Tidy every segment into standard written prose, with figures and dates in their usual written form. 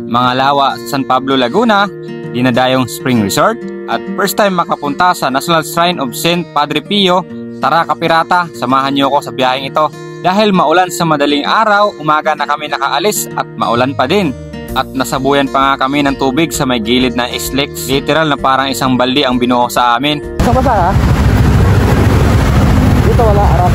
mga lawa sa San Pablo, Laguna, dinadayong spring resort, at first time makapunta sa National Shrine of St. Padre Pio. Tara kapirata, samahan niyo ako sa biyaheng ito. Dahil maulan sa madaling araw, umaga na kami nakaalis at maulan pa din. At nasabuyan pa nga kami ng tubig sa may gilid ng islex. Literal na parang isang balde ang binuho sa amin. Saan ba tayo? Dito wala, arap.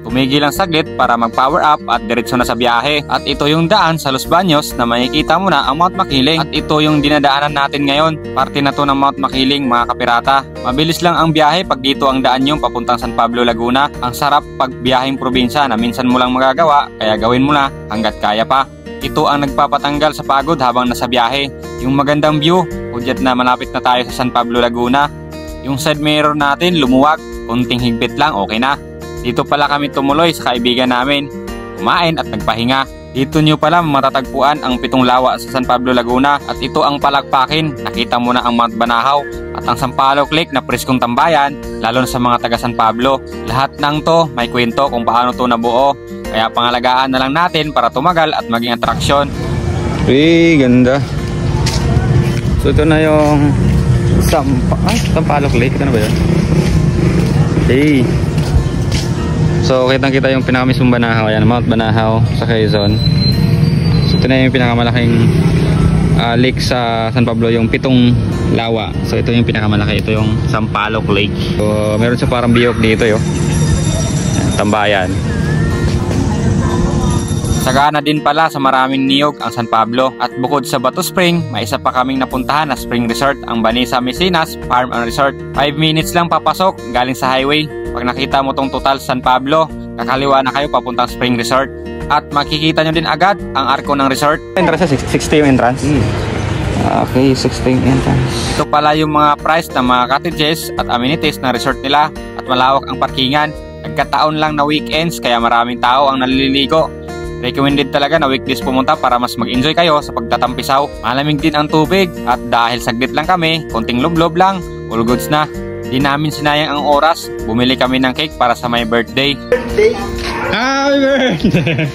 Tumigil lang saglit para mag-power up at diretso na sa biyahe. At ito yung daan sa Los Baños na makikita mo na ang Mount Makiling. At ito yung dinadaanan natin ngayon. Parte na to ng Mount Makiling, mga kapirata. Mabilis lang ang biyahe pag dito ang daan yung papuntang San Pablo, Laguna. Ang sarap pag biyaheng probinsya na minsan mo lang magagawa, kaya gawin mo na hanggat kaya pa. Ito ang nagpapatanggal sa pagod habang nasa biyahe. Yung magandang view, hudyat na malapit na tayo sa San Pablo, Laguna. Yung side mirror natin lumuwag, kunting higpit lang, okay na. Dito pala kami tumuloy sa kaibigan namin, kumain at nagpahinga. Dito nyo pala matatagpuan ang 7 lawa sa San Pablo, Laguna. At ito ang palakpakin, nakita mo na ang Mount Banahaw at ang Sampaloc Lake na preskong tambayan, lalo na sa mga taga San Pablo. Lahat ng to may kwento kung paano to nabuo, kaya pangalagaan na lang natin para tumagal at maging atraksyon. Uy, ganda. So ito na yung Sampaloc Lake, ito na ba yun? Hey. So kitang-kita yung pinakamismong Banahaw, ayan, Mount Banahaw sa Quezon. So ito na yung pinakamalaking lake sa San Pablo, yung 7 lawa. So ito yung pinakamalaki, ito yung Sampaloc Lake. So meron siya parang biyok dito yo. Tambayan. Sagana din pala sa maraming niyog ang San Pablo. At bukod sa Bato Spring, may isa pa kaming napuntahan na spring resort, ang Banisa Mesinas Farm and Resort. 5 minutes lang papasok galing sa highway. Pag nakita mo tong total San Pablo, kakaliwa na kayo papuntang spring resort. At makikita nyo din agad ang arko ng resort. Entrance 60 yung entrance. Okay, 60 yung entrance. Ito pala yung mga price ng mga cottages at amenities ng resort nila. At malawak ang parkingan. Nagkataon lang na weekends kaya maraming tao ang naliligo. Recommended talaga na weekdays pumunta para mas mag-enjoy kayo sa pagtatampisaw. Malamig din ang tubig at dahil saglit lang kami, konting lublob lang, all goods na. Di namin sinayang ang oras, bumili kami ng cake para sa my birthday. Happy birthday!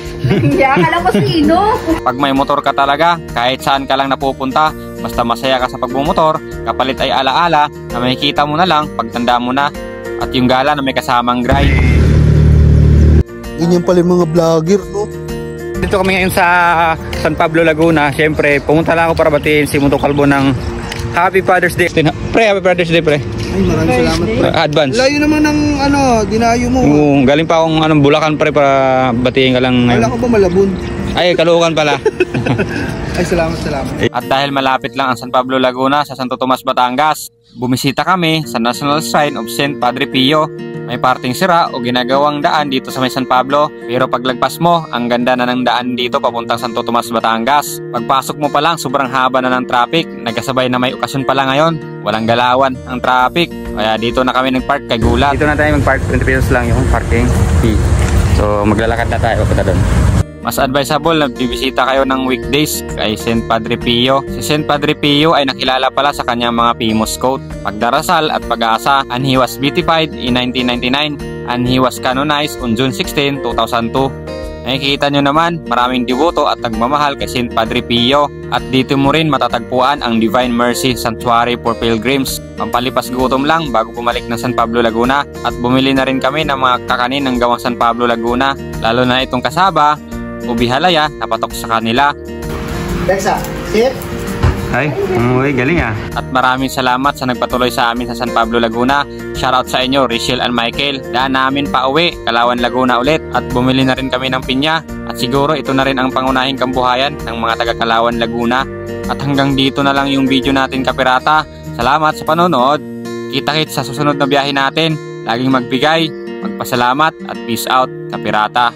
Akala mo sino? Pag may motor ka talaga, kahit saan ka lang napupunta, basta masaya ka sa pagmumotor, kapalit ay alaala na makikita mo na lang pagtanda mo na. At yung gala na may kasamang grind. Ganyan pala yung mga vlogger, no? Dito kami ngayon sa San Pablo, Laguna. Siyempre, pumunta lang ako para batiin si Mundo Calvo ng Happy Father's Day. Pre, Happy Father's Day, pre. Ay, maraming salamat, pre. Advance. Layo naman ng dinayo mo. Galing pa akong Bulacan, pre, para batiin ka lang ngayon. Wala ko ba Malabon? Ay, Caloocan pala. Ay, salamat. At dahil malapit lang ang San Pablo, Laguna sa Santo Tomas, Batangas, bumisita kami sa National Shrine of St. Padre Pio. May parting sira o ginagawang daan dito sa may San Pablo, pero paglagpas mo, ang ganda na ng daan dito papuntang Santo Tomas, Batangas. Pagpasok mo pa lang, sobrang haba na ng traffic. Nagkasabay na may okasyon pala ngayon, walang galawan ang traffic. Kaya dito na kami nagpark kay Gulat. Dito na tayo mag-park, 20 pesos lang yung parking fee. So maglalakad na tayo papunta doon. Mas advisable na bibisita kayo ng weekdays kay St. Padre Pio. Si St. Padre Pio ay nakilala pala sa kanyang mga famous quote, pagdarasal at pag-asa, and he was beatified in 1999 and he was canonized on June 16, 2002. Nakikita nyo naman, maraming devoto at nagmamahal kay St. Padre Pio. At dito mo rin matatagpuan ang Divine Mercy Sanctuary for Pilgrims. Pampalipas gutom lang bago bumalik ng San Pablo, Laguna. At bumili na rin kami ng mga kakanin ng gawang San Pablo, Laguna. Lalo na itong kasaba, ubi halaya, napatok sa kanila. Dexa, sit. Ay, galing ah. At maraming salamat sa nagpatuloy sa amin sa San Pablo, Laguna. Shoutout sa inyo, Rachel and Michael. Daan namin pa uwi, Kalawan, Laguna ulit. At bumili na rin kami ng pinya. At siguro ito na rin ang pangunahing kambuhayan ng mga taga Kalawan, Laguna. At hanggang dito na lang yung video natin, kapirata. Salamat sa panonood. Kita-kits sa susunod na biyahe natin. Laging magbigay, magpasalamat at peace out, kapirata.